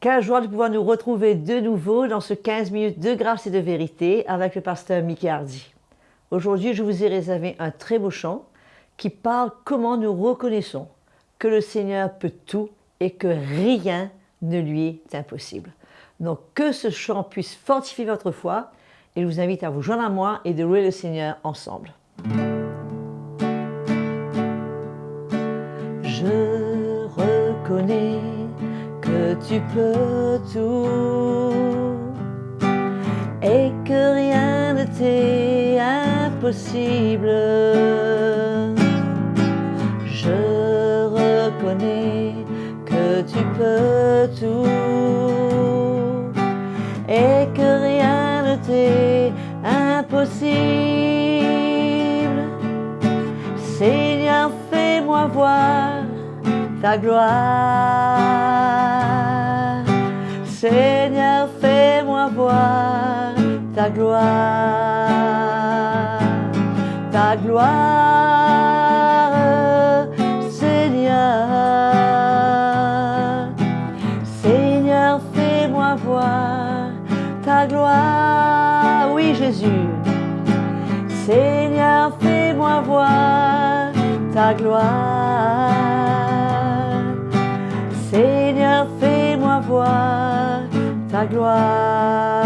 Quelle joie de pouvoir nous retrouver de nouveau dans ce 15 minutes de grâce et de vérité avec le pasteur Mickey Hardy. Aujourd'hui, je vous ai réservé un très beau chant qui parle comment nous reconnaissons que le Seigneur peut tout et que rien ne lui est impossible. Donc que ce chant puisse fortifier votre foi et je vous invite à vous joindre à moi et de louer le Seigneur ensemble. Je reconnais que tu peux tout et que rien ne t'est impossible. Je reconnais que tu peux tout et que rien ne t'est impossible. Seigneur, fais-moi voir ta gloire. Seigneur, fais-moi voir ta gloire. Ta gloire, Seigneur. Seigneur, fais-moi voir ta gloire. Oui, Jésus. Seigneur, fais-moi voir ta gloire. Seigneur, fais-moi voir ta gloire.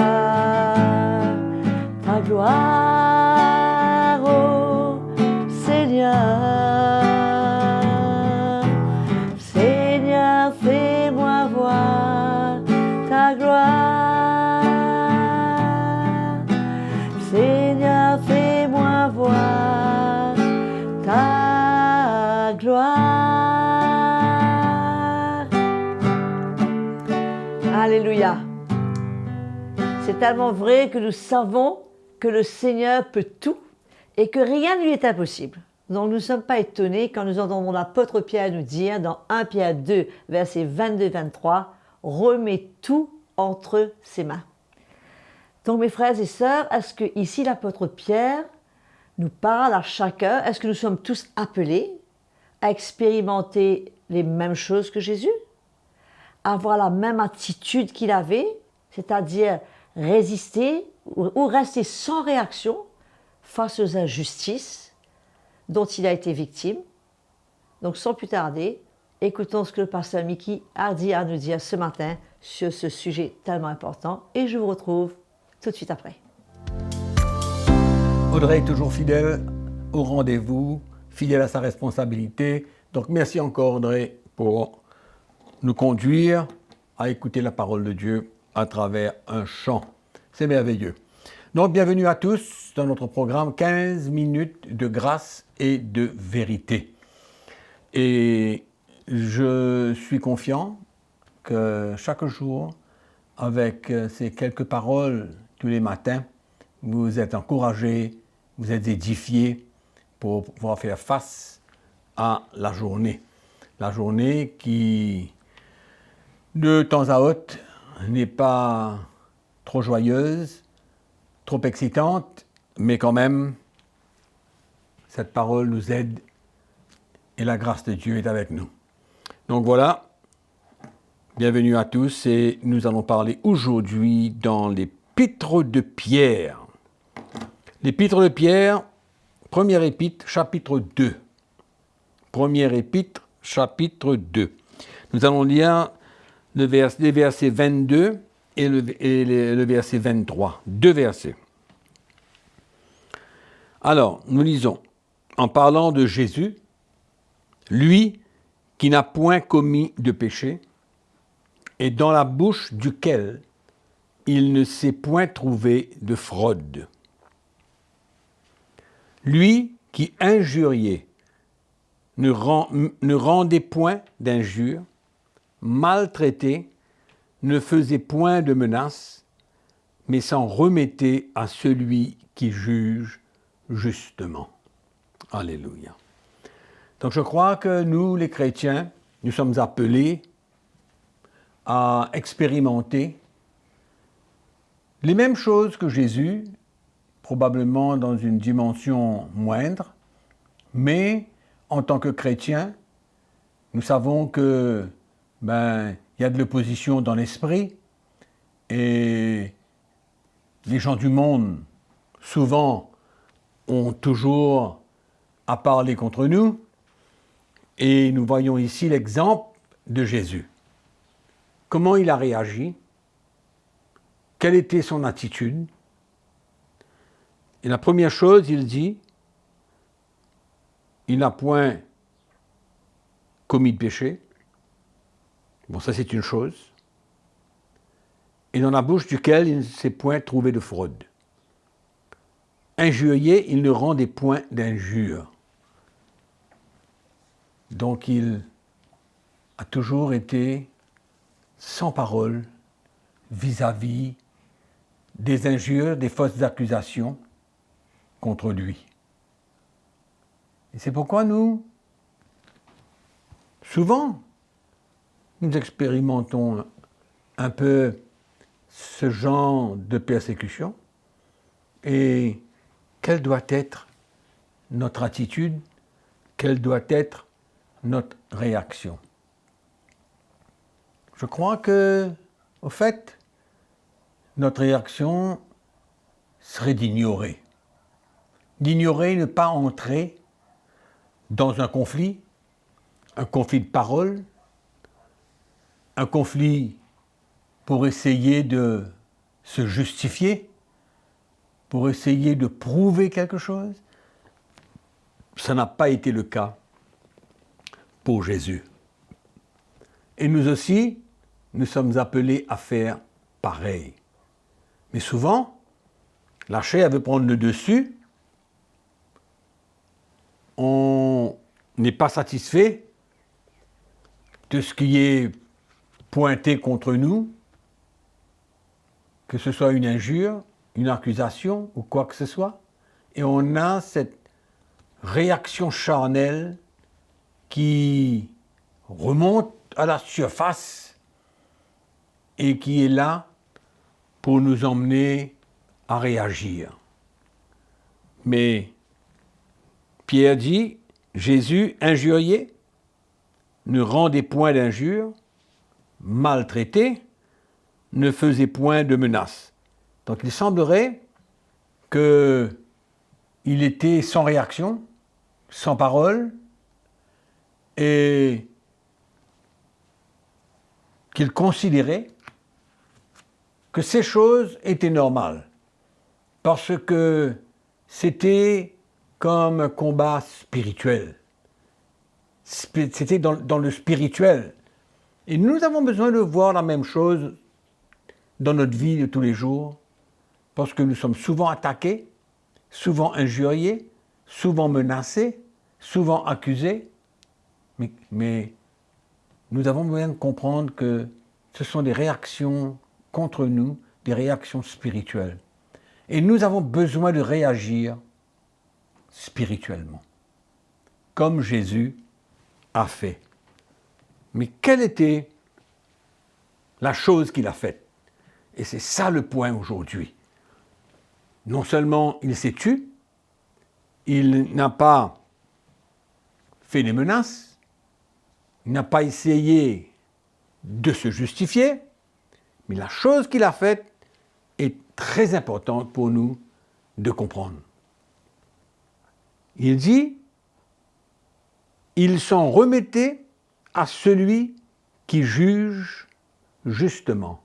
Ta gloire, oh Seigneur. Seigneur, fais-moi voir ta gloire. Seigneur, fais-moi voir ta gloire. Alléluia. C'est tellement vrai que nous savons que le Seigneur peut tout et que rien ne lui est impossible. Donc nous ne sommes pas étonnés quand nous entendons l'apôtre Pierre nous dire dans 1 Pierre 2, versets 22-23, « Remets tout entre ses mains ». Donc mes frères et sœurs, est-ce que ici l'apôtre Pierre nous parle à chacun, est-ce que nous sommes tous appelés à expérimenter les mêmes choses que Jésus? Avoir la même attitude qu'il avait, c'est-à-dire résister ou rester sans réaction face aux injustices dont il a été victime. Donc sans plus tarder, écoutons ce que le pasteur Mickey Hardy a à nous dire ce matin sur ce sujet tellement important et je vous retrouve tout de suite après. Audrey est toujours fidèle au rendez-vous, fidèle à sa responsabilité. Donc merci encore Audrey pour nous conduire à écouter la parole de Dieu à travers un chant. C'est merveilleux. Donc bienvenue à tous dans notre programme 15 minutes de grâce et de vérité. Et je suis confiant que chaque jour, avec ces quelques paroles tous les matins, vous êtes encouragés, vous êtes édifiés pour pouvoir faire face à la journée. La journée qui, de temps à autre, n'est pas trop joyeuse, trop excitante, mais quand même, cette parole nous aide et la grâce de Dieu est avec nous. Donc voilà, bienvenue à tous et nous allons parler aujourd'hui dans l'Épître de Pierre. L'Épître de Pierre, première épître, chapitre 2. Première épître, chapitre 2. Nous allons lire les versets 22 et le verset 23. Deux versets. Alors, nous lisons, en parlant de Jésus, lui qui n'a point commis de péché, et dans la bouche duquel il ne s'est point trouvé de fraude. Lui qui injuriait ne rendait point d'injure, maltraité, ne faisait point de menaces, mais s'en remettait à celui qui juge justement. Alléluia. Donc je crois que nous, les chrétiens, nous sommes appelés à expérimenter les mêmes choses que Jésus, probablement dans une dimension moindre, mais en tant que chrétiens, nous savons que il y a de l'opposition dans l'esprit, et les gens du monde, souvent, ont toujours à parler contre nous, et nous voyons ici l'exemple de Jésus. Comment il a réagi? Quelle était son attitude? Et la première chose, il dit, il n'a point commis de péché. Bon, ça c'est une chose. Et dans la bouche duquel il ne s'est point trouvé de fraude. Injurier, il ne rendait point d'injure. Donc il a toujours été sans parole vis-à-vis des injures, des fausses accusations contre lui. Et c'est pourquoi nous, souvent, nous expérimentons un peu ce genre de persécution. Et quelle doit être notre attitude? Quelle doit être notre réaction? Je crois que, au fait, notre réaction serait d'ignorer. D'ignorer, ne pas entrer dans un conflit de parole, un conflit pour essayer de se justifier, pour essayer de prouver quelque chose. Ça n'a pas été le cas pour Jésus. Et nous aussi, nous sommes appelés à faire pareil. Mais souvent, la chair veut prendre le dessus, on n'est pas satisfait de ce qui est pointé contre nous, que ce soit une injure, une accusation ou quoi que ce soit, et on a cette réaction charnelle qui remonte à la surface et qui est là pour nous emmener à réagir. Mais Pierre dit, Jésus, injurié, ne rendait point d'injure, maltraité, ne faisait point de menaces. Donc il semblerait qu'il était sans réaction, sans parole, et qu'il considérait que ces choses étaient normales, parce que c'était comme un combat spirituel. C'était dans le spirituel. Et nous avons besoin de voir la même chose dans notre vie de tous les jours, parce que nous sommes souvent attaqués, souvent injuriés, souvent menacés, souvent accusés, mais nous avons besoin de comprendre que ce sont des réactions contre nous, des réactions spirituelles. Et nous avons besoin de réagir spirituellement, comme Jésus a fait. Mais quelle était la chose qu'il a faite? Et c'est ça le point aujourd'hui. Non seulement il s'est tu, il n'a pas fait des menaces, il n'a pas essayé de se justifier, mais la chose qu'il a faite est très importante pour nous de comprendre. Il dit, il s'en remettait à celui qui juge justement.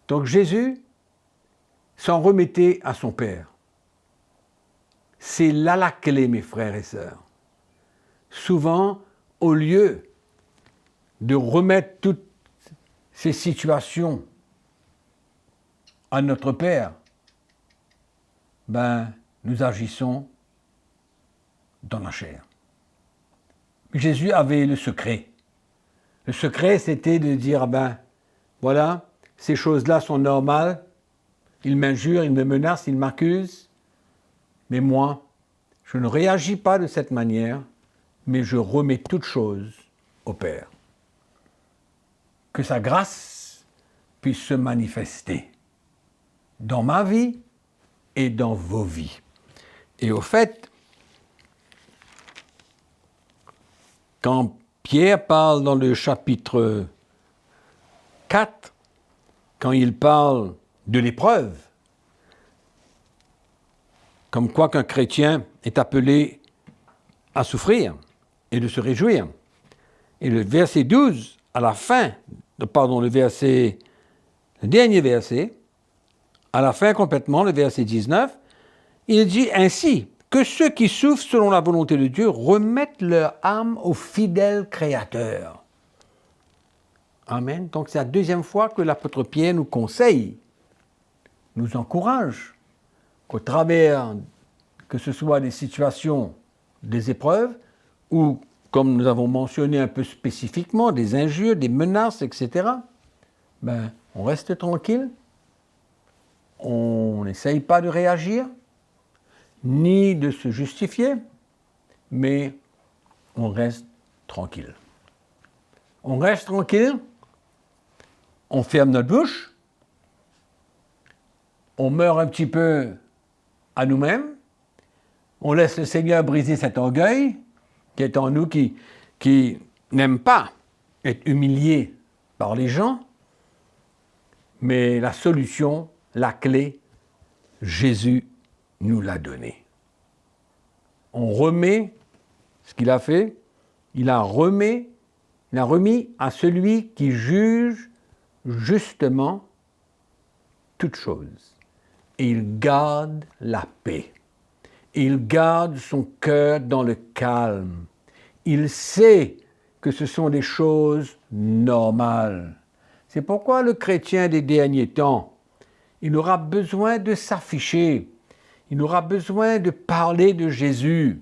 Donc Jésus s'en remettait à son Père. C'est là la clé, mes frères et sœurs. Souvent, au lieu de remettre toutes ces situations à notre Père, nous agissons dans la chair. Jésus avait le secret. Le secret, c'était de dire, voilà, ces choses-là sont normales, il m'injure, il me menace, il m'accuse, mais moi, je ne réagis pas de cette manière, mais je remets toutes choses au Père. Que sa grâce puisse se manifester dans ma vie et dans vos vies. Et au fait, quand Pierre parle dans le chapitre 4, quand il parle de l'épreuve, comme quoi qu'un chrétien est appelé à souffrir et de se réjouir. Et le verset 12, à la fin, le dernier verset, à la fin complètement, le verset 19, il dit ainsi que ceux qui souffrent selon la volonté de Dieu remettent leur âme au fidèle Créateur. Amen. Donc c'est la deuxième fois que l'apôtre Pierre nous conseille, nous encourage, qu'au travers, que ce soit des situations, des épreuves, ou comme nous avons mentionné un peu spécifiquement, des injures, des menaces, etc., on reste tranquille, on n'essaye pas de réagir, ni de se justifier, mais on reste tranquille. On reste tranquille, on ferme notre bouche, on meurt un petit peu à nous-mêmes, on laisse le Seigneur briser cet orgueil qui est en nous, qui n'aime pas être humilié par les gens, mais la solution, la clé, Jésus nous l'a donnée. On remet ce qu'il a fait, il a remis à celui qui juge justement toutes choses. Et il garde la paix. Il garde son cœur dans le calme. Il sait que ce sont des choses normales. C'est pourquoi le chrétien des derniers temps, il aura besoin de s'afficher. Il aura besoin de parler de Jésus.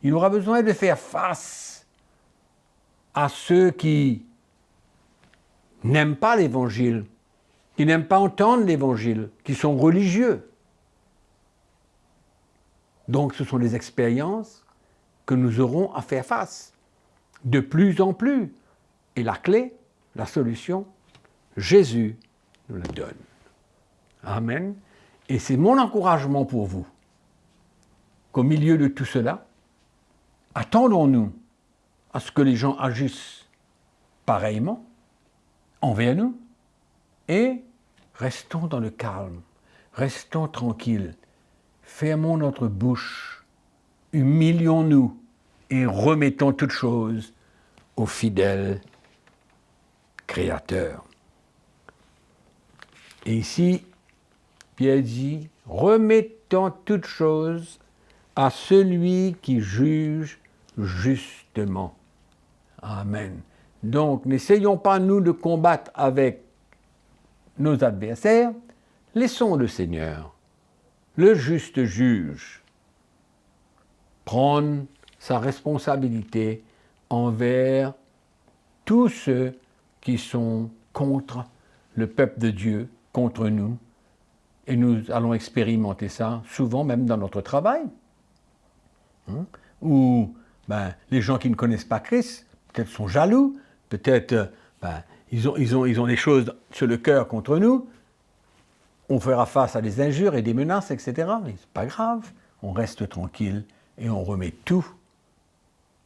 Il aura besoin de faire face à ceux qui n'aiment pas l'Évangile, qui n'aiment pas entendre l'Évangile, qui sont religieux. Donc ce sont des expériences que nous aurons à faire face de plus en plus. Et la clé, la solution, Jésus nous la donne. Amen. Et c'est mon encouragement pour vous, qu'au milieu de tout cela, attendons-nous à ce que les gens agissent pareillement envers nous et restons dans le calme, restons tranquilles, fermons notre bouche, humilions-nous et remettons toutes choses au fidèle Créateur. Et ici, Pierre dit, remettons toutes choses à celui qui juge justement. Amen. Donc, n'essayons pas, nous, de combattre avec nos adversaires. Laissons le Seigneur, le juste juge, prendre sa responsabilité envers tous ceux qui sont contre le peuple de Dieu, contre nous. Et nous allons expérimenter ça souvent, même dans notre travail. Où les gens qui ne connaissent pas Christ, peut-être sont jaloux, peut-être ils ont des choses sur le cœur contre nous. On fera face à des injures et des menaces, etc. Mais c'est pas grave, on reste tranquille et on remet tout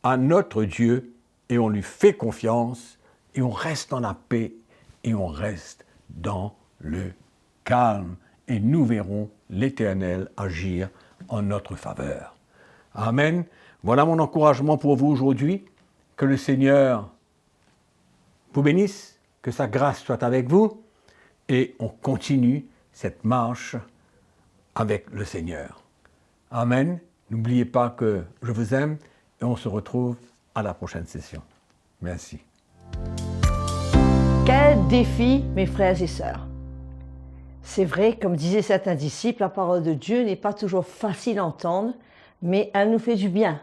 à notre Dieu et on lui fait confiance et on reste dans la paix et on reste dans le calme. Et nous verrons l'Éternel agir en notre faveur. Amen. Voilà mon encouragement pour vous aujourd'hui. Que le Seigneur vous bénisse, que sa grâce soit avec vous et on continue cette marche avec le Seigneur. Amen. N'oubliez pas que je vous aime et on se retrouve à la prochaine session. Merci. Quel défi, mes frères et sœurs! C'est vrai, comme disaient certains disciples, la parole de Dieu n'est pas toujours facile à entendre, mais elle nous fait du bien.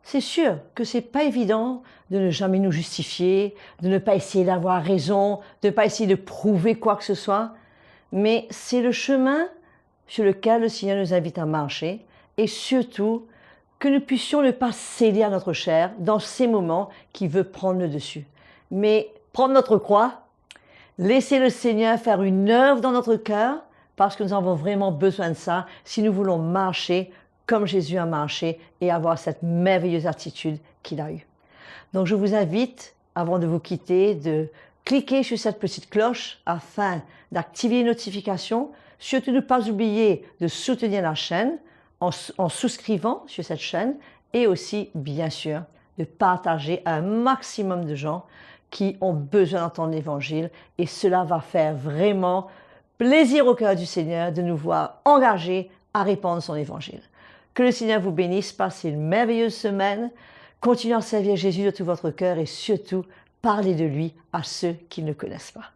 C'est sûr que ce n'est pas évident de ne jamais nous justifier, de ne pas essayer d'avoir raison, de ne pas essayer de prouver quoi que ce soit, mais c'est le chemin sur lequel le Seigneur nous invite à marcher et surtout que nous puissions ne pas céder à notre chair dans ces moments qui veut prendre le dessus. Mais prendre notre croix, laisser le Seigneur faire une œuvre dans notre cœur parce que nous avons vraiment besoin de ça si nous voulons marcher comme Jésus a marché et avoir cette merveilleuse attitude qu'il a eue. Donc je vous invite, avant de vous quitter, de cliquez sur cette petite cloche afin d'activer les notifications. Surtout ne pas oublier de soutenir la chaîne en souscrivant sur cette chaîne et aussi, bien sûr, de partager à un maximum de gens qui ont besoin d'entendre l'Évangile. Et cela va faire vraiment plaisir au cœur du Seigneur de nous voir engagés à répandre son Évangile. Que le Seigneur vous bénisse, passez une merveilleuse semaine, continuez à servir Jésus de tout votre cœur et surtout, parlez de lui à ceux qui ne le connaissent pas.